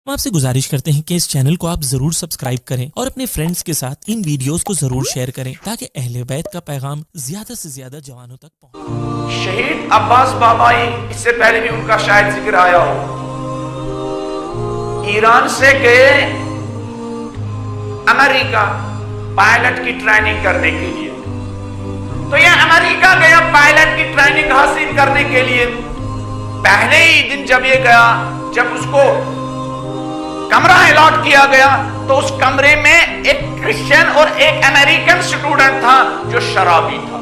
ہم آپ سے گزارش کرتے ہیں کہ اس چینل کو آپ ضرور سبسکرائب کریں اور اپنے فرینڈز کے ساتھ ان ویڈیوز کو ضرور شیئر کریں تاکہ اہل بیت کا پیغام زیادہ سے زیادہ جوانوں تک پہنچے۔ شہید عباس بابائی، اس سے پہلے بھی ان کا شاید ذکر آیا ہو، ایران سے گئے امریکہ پائلٹ کی ٹریننگ کرنے کے لیے۔ تو یہ امریکہ گیا پائلٹ کی ٹریننگ حاصل کرنے کے لیے۔ پہلے ہی دن جب یہ گیا، جب اس کو کمرہ الاٹ کیا گیا تو اس کمرے میں ایک کرسچن اور ایک امریکن سٹوڈنٹ تھا جو شرابی تھا۔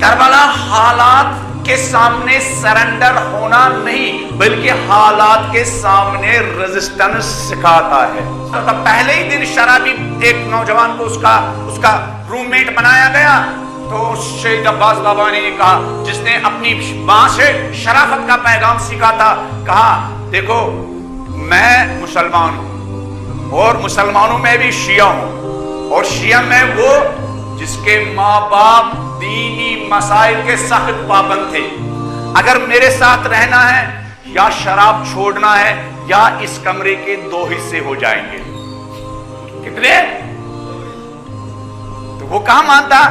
کربلا حالات کے سامنے سرنڈر ہونا نہیں بلکہ حالات کے سامنے ریزسٹنس سکھاتا ہے۔ پہلے ہی دن شرابی ایک نوجوان کو اس کا روم میٹ بنایا گیا، تو شہید عباس بابا نے کہا، جس نے اپنی ماں سے شرافت کا پیغام سیکھا تھا، کہا دیکھو میں مسلمان ہوں اور مسلمانوں میں بھی شیعہ ہوں، اور شیعہ میں وہ جس کے ماں باپ دینی مسائل کے سخت پابند تھے۔ اگر میرے ساتھ رہنا ہے یا شراب چھوڑنا ہے یا اس کمرے کے 2 حصے ہو جائیں گے۔ کتنے؟ تو وہ کہاں مانتا؟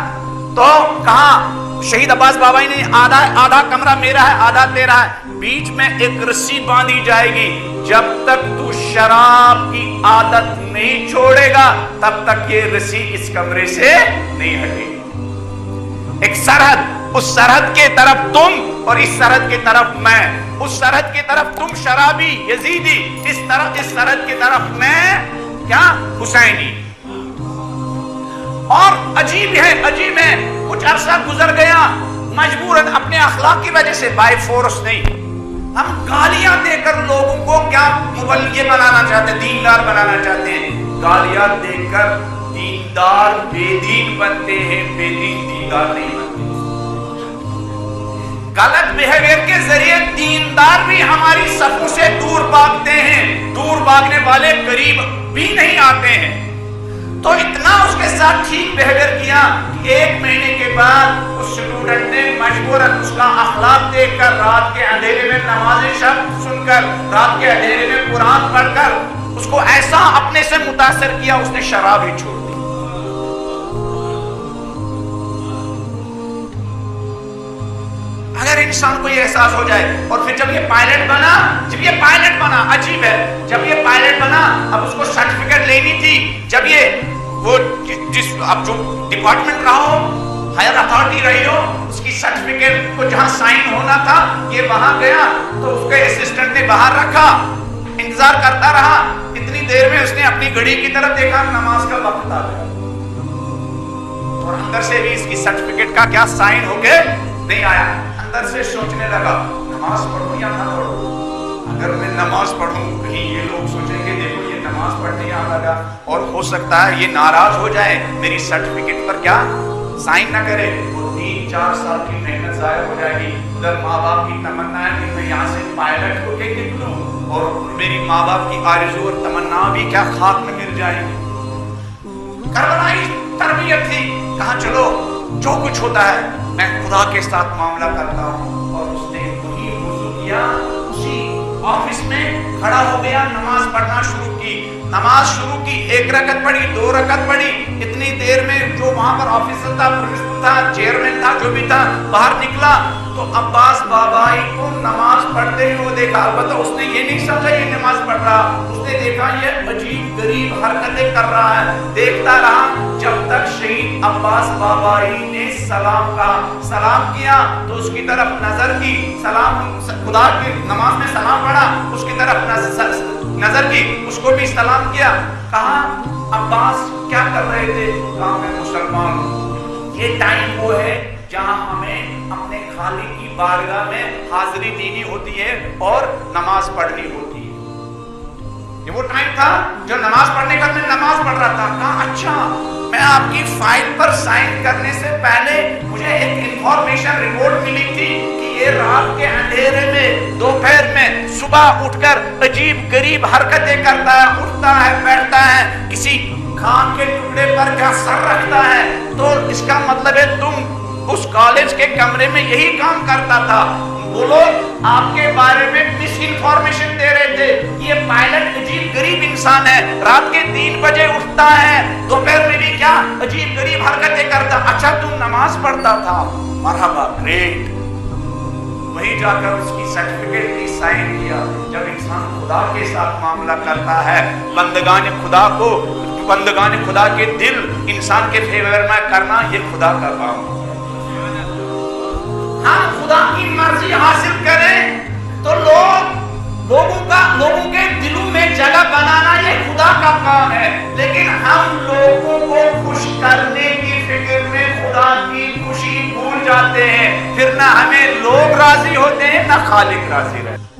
تو کہا شہید عباس بابائی نے آدھا کمرہ میرا ہے آدھا تیرا ہے، بیچ میں ایک رسی باندھی جائے گی، جب تک تو شراب کی عادت نہیں چھوڑے گا تب تک یہ رسی اس کمرے سے نہیں ہٹے گی۔ ایک سرحد، اس سرحد کے طرف تم اور اس سرحد کی طرف میں، اس سرحد کی طرف تم شرابی یزیدی، اس سرحد کی طرف میں کیا حسینی۔ اور عجیب ہے کچھ عرصہ گزر گیا، مجبوراً اپنے اخلاق کی وجہ سے، بائی فورس نہیں، ہم گالیاں دے کر لوگوں کو کیا مبلغ بنانا چاہتے ہیں، دیندار بنانا چاہتے ہیں۔ گالیاں دے کر دیندار بے دین بنتے ہیں، بے دین دیندار نہیں بنتے۔ غلط بیہیویئر کے ذریعے دیندار بھی ہماری صفوں سے دور بھاگتے ہیں، دور بھاگنے والے قریب بھی نہیں آتے ہیں۔ تو اتنا اس کے ساتھ ٹھیک بیہیویئر کیا کہ 1 مہینے کے بعد اس اسٹوڈنٹ نے مجبوراً اس کا اخلاق دیکھ کر، رات کے اندھیرے میں نماز شب سن کر، رات کے اندھیرے میں قرآن پڑھ کر اس کو ایسا اپنے سے متاثر کیا، اس نے شراب ہی چھوڑ دی۔ اگر انسان کو یہ احساس ہو جائے، اور پھر جب یہ پائلٹ بنا، عجیب ہے، جب یہ پائلٹ بنا، اب اس کو سرٹیفکیٹ لینی تھی، جب یہ وہ اب جو ڈپارٹمنٹ رہا ہو، ہائر اتھارٹی رہی ہو، اس کی سرٹیفکیٹ کو جہاں سائن ہونا تھا یہ وہاں گیا، تو اس کے اسسٹنٹ نے باہر رکھا، انتظار کرتا رہا۔ اتنی دیر میں اس نے اپنی گھڑی کی طرف دیکھا، نماز کا وقت آ گیا، اور اندر سے بھی اس کی سرٹیفکیٹ کا کیا سائن ہو کے نہیں آیا۔ اندر سے سوچنے لگا نماز پڑھوں یا نہ پڑھوں، اگر میں نماز پڑھوں کہیں یہ لوگ سوچیں گے دیکھو یہ نماز پڑھنے آ لگا، اور ہو سکتا ہے یہ ناراض ہو جائے، میری سرٹیفکیٹ پر کیا سائن نہ کرے، وہ 3-4 سال کی محنت ضائع ہو جائے گی۔ ادھر ماں باپ کی تمنا ہے کہ میں یہاں سے پائلٹ ہو کے نکلوں، اور میری ماں باپ کی آرزو اور تمنا بھی کیا خاک میں مل جائے گی۔ کربلائی تربیت تھی، کہاں چلو جو کچھ ہوتا ہے میں خدا کے ساتھ معاملہ کرتا ہوں، اور اس نے وہی وضو کیا، اسی آفس میں کھڑا ہو گیا، نماز پڑھنا شروع کی، 1 رکعت پڑھی، 2 رکعت پڑھی، اتنی دیر میں جو وہاں پر آفیسر تھا، پرنسپل تھا، چیئرمین تھا، جو بھی تھا، باہر نکلا تو عباس بابائی کو نماز پڑھتے ہوئے دیکھا۔ البتہ اس نے یہ نہیں سمجھا یہ نماز پڑھ رہا، اس نے دیکھا یہ عجیب غریب حرکتیں کر رہا ہے، دیکھتا رہا جب تک شہید عباس بابائی نے سلام کیا تو اس کی طرف نظر کی، خدا کی نماز میں سلام پڑھا، اس کی طرف نظر کی، اس کو بھی سلام کیا۔ کہا عباس کیا کر رہے تھے؟ کہا میں مسلمان ہوں۔ یہ ٹائم وہ ہے جہاں ہمیں اپنے خالق کی بارگاہ میں حاضری دینی ہوتی ہے اور نماز پڑھنی ہوتی ہے۔ یہ وہ ٹائم تھا جو نماز پڑھنے کا، میں نماز پڑھ رہا تھا۔ کہا اچھا، میں آپ کی فائل پر سائن کرنے سے پہلے مجھے ایک انفارمیشن رپورٹ ملی تھی کہ یہ رات کے اندھیرے میں، دوپہر میں، صبح اٹھ کر عجیب غریب حرکتیں کرتا ہے، اٹھتا ہے، بیٹھتا ہے، کسی کھان کے ٹکڑے پر کیا سر رکھتا ہے، تو اس کا مطلب ہے تم اس کالج کے کمرے میں یہی کام کرتا تھا۔ وہ لوگ آپ کے بارے میں مس انفارمیشن دے رہے تھے. یہ پائلٹ عجیب غریب انسان ہے, رات کے 3 بجے اٹھتا ہے, دوپہر میں بھی کیا عجیب غریب حرکتیں کرتا. اچھا تم نماز پڑھتا تھا, مرحبا, گریٹ. وہیں جا کر اس کی سرٹیفکیٹ کی سائن کیا. جب انسان خدا کے ساتھ معاملہ کرتا ہے, بندگان خدا کے دل انسان کے فیور میں کرنا, یہ خدا کا کام ہے. ہم خدا کی مرضی حاصل کریں تو لوگوں کے دلوں میں جگہ بنانا یہ خدا کا کام ہے. لیکن ہم لوگوں کو خوش کرنے کی فکر میں خدا کی خوشی بھول جاتے ہیں. پھر نہ ہمیں لوگ راضی ہوتے ہیں نہ خالق راضی رہتے.